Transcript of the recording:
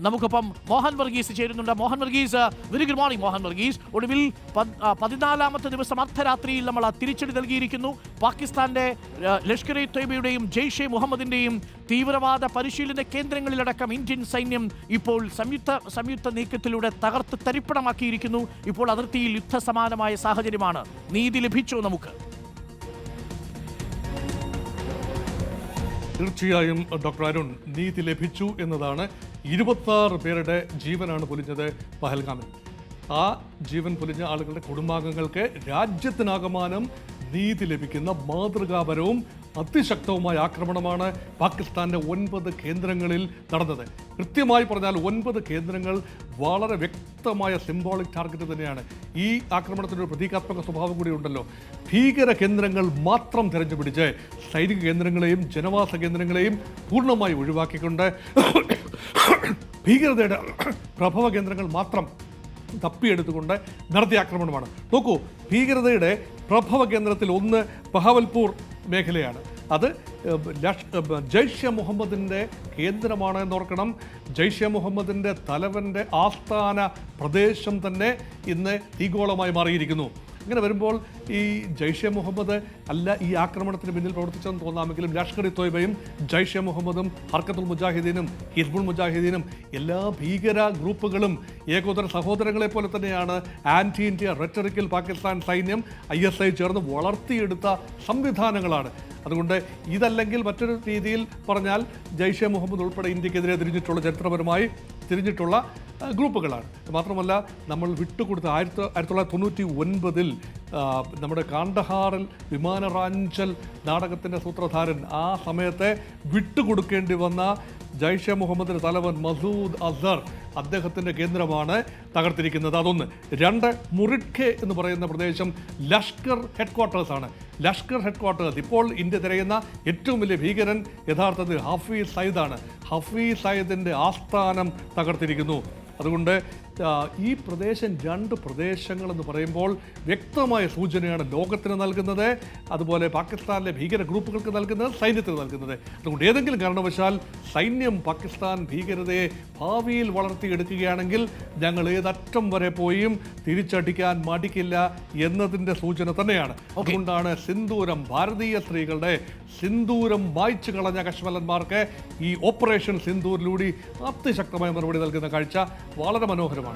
നമുക്കിപ്പം മോഹൻ വർഗീസ് ചേരുന്നുണ്ട്. Mohan Varghese, very good morning Mohan Varghese. ഒടുവിൽ 14ാമത്തെ ദിവസം അർദ്ധരാത്രിയിൽ നമ്മൾ തിരിച്ചടി നൽകിയിരിക്കുന്നു. പാകിസ്ഥാന്റെ ലഷ്കർ ഇ തൊയ്ബയുടെയും ജെയ്ഷെ മുഹമ്മദിന്റെയും തീവ്രവാദ പരിശീലന കേന്ദ്രങ്ങളിലടക്കം ഇന്ത്യൻ സൈന്യം ഇപ്പോൾ സംയുക്ത നീക്കത്തിലൂടെ തകർത്ത് തരിപ്പണമാക്കിയിരിക്കുന്നു. ഇപ്പോൾ അതിർത്തിയിൽ യുദ്ധസമാനമായ സാഹചര്യമാണ്. നീതി ലഭിച്ചോ നമുക്ക്? തീർച്ചയായും ഡോക്ടർ അരുൺ, നീതി ലഭിച്ചു എന്നതാണ്. 26 പേരുടെ ജീവനാണ് പൊലിഞ്ഞത് പഹൽഗാമിൽ. ആ ജീവൻ പൊലിഞ്ഞ ആളുകളുടെ കുടുംബാംഗങ്ങൾക്ക് രാജ്യത്തിനാകമാനം നീതി ലഭിക്കുന്ന മാതൃകാപരവും അതിശക്തവുമായ ആക്രമണമാണ് പാകിസ്ഥാന്റെ 9 കേന്ദ്രങ്ങളിൽ നടന്നത്. കൃത്യമായി പറഞ്ഞാൽ 9 കേന്ദ്രങ്ങൾ വളരെ വ്യക്തമായ സിംബോളിക് ടാർഗറ്റ് തന്നെയാണ്. ഈ ആക്രമണത്തിനൊരു പ്രതീകാത്മക സ്വഭാവം കൂടി ഉണ്ടല്ലോ. ഭീകര കേന്ദ്രങ്ങൾ മാത്രം തിരഞ്ഞുപിടിച്ച് സൈനിക കേന്ദ്രങ്ങളെയും ജനവാസ കേന്ദ്രങ്ങളെയും പൂർണ്ണമായി ഒഴിവാക്കിക്കൊണ്ട് ഭീകരതയുടെ പ്രഭവ കേന്ദ്രങ്ങൾ മാത്രം തപ്പിയെടുത്തുകൊണ്ട് നടത്തിയ ആക്രമണമാണ്. നോക്കൂ, ഭീകരതയുടെ പ്രഭവ കേന്ദ്രത്തിൽ ഒന്ന് ബഹവൽപൂർ മേഖലയാണ്. അത് ജയ്ഷെ മുഹമ്മദിൻ്റെ കേന്ദ്രമാണ് എന്നോർക്കണം. ജയ്ഷെ മുഹമ്മദിൻ്റെ തലവൻ്റെ ആസ്ഥാന പ്രദേശം തന്നെ ഇന്ന് തീഗോളമായി മാറിയിരിക്കുന്നു. അങ്ങനെ വരുമ്പോൾ ഈ ജയ്ഷെ മുഹമ്മദ് അല്ല ഈ ആക്രമണത്തിന് പിന്നിൽ പ്രവർത്തിച്ചെന്ന് തോന്നാമെങ്കിലും ലഷ്കർ ഇ തൊയ്ബയും ജയ്ഷെ മുഹമ്മദും ഹർക്കത്തുൽ മുജാഹിദീനും ഹിസ്ബുൾ മുജാഹിദീനും എല്ലാ ഭീകര ഗ്രൂപ്പുകളും ഏകോദര സഹോദരങ്ങളെ പോലെ തന്നെയാണ് ആൻറ്റി ഇന്ത്യ റെറ്ററിക്കിൽ പാകിസ്ഥാൻ സൈന്യം ISI ചേർന്ന് വളർത്തിയെടുത്ത സംവിധാനങ്ങളാണ്. അതുകൊണ്ട് ഇതല്ലെങ്കിൽ മറ്റൊരു രീതിയിൽ പറഞ്ഞാൽ ജയ്ഷെ മുഹമ്മദ് ഉൾപ്പെടെ ഇന്ത്യക്കെതിരെ ചരിത്രപരമായി തിരിഞ്ഞിട്ടുള്ള ഗ്രൂപ്പുകളാണ്. മാത്രമല്ല, നമ്മൾ വിട്ടുകൊടുത്ത 1999 നമ്മുടെ കാണ്ഡഹാറിൽ വിമാനറാഞ്ചൽ നാടകത്തിൻ്റെ സൂത്രധാരൻ, ആ സമയത്തെ വിട്ടുകൊടുക്കേണ്ടി വന്ന ജയ്ഷെ മുഹമ്മദിൻ്റെ തലവൻ മസൂദ് അസർ, അദ്ദേഹത്തിൻ്റെ കേന്ദ്രമാണ് തകർത്തിരിക്കുന്നത്. അതൊന്ന്. 2, മുറിഡ്ഖെ എന്ന് പറയുന്ന പ്രദേശം ലഷ്കർ ഹെഡ്ക്വാർട്ടേഴ്സാണ്. ലഷ്കർ ഹെഡ്ക്വാർട്ടേഴ്സ് ഇപ്പോൾ ഇന്ത്യ തിരയുന്ന ഏറ്റവും വലിയ ഭീകരൻ യഥാർത്ഥത്തിൽ ഹഫീസ് സയ്യിദാണ്. ഹഫീസ് സയ്യിദിൻ്റെ ആസ്ഥാനം തകർത്തിരിക്കുന്നു. അതുകൊണ്ട് ഈ പ്രദേശം 2 പ്രദേശങ്ങളെന്ന് പറയുമ്പോൾ വ്യക്തമായ സൂചനയാണ് ലോകത്തിന് നൽകുന്നത്, അതുപോലെ പാകിസ്ഥാനിലെ ഭീകര ഗ്രൂപ്പുകൾക്ക് നൽകുന്നത്, സൈന്യത്തിന് നൽകുന്നത്. അതുകൊണ്ട് ഏതെങ്കിലും കാരണവശാൽ സൈന്യം പാകിസ്ഥാൻ ഭീകരതയെ ഭാവിയിൽ വളർത്തിയെടുക്കുകയാണെങ്കിൽ ഞങ്ങൾ ഏതറ്റം വരെ പോയും തിരിച്ചടിക്കാൻ മടിക്കില്ല എന്നതിൻ്റെ സൂചന തന്നെയാണ്. അതുകൊണ്ടാണ് സിന്ദൂരം, ഭാരതീയ സ്ത്രീകളുടെ സിന്ദൂരം മായ്ച്ചു കളഞ്ഞ കശ്മലന്മാർക്ക് ഈ ഓപ്പറേഷൻ സിന്ദൂരിലൂടെ അതിശക്തമായ മറുപടി നൽകുന്ന കാഴ്ച വളരെ മനോഹരമാണ്.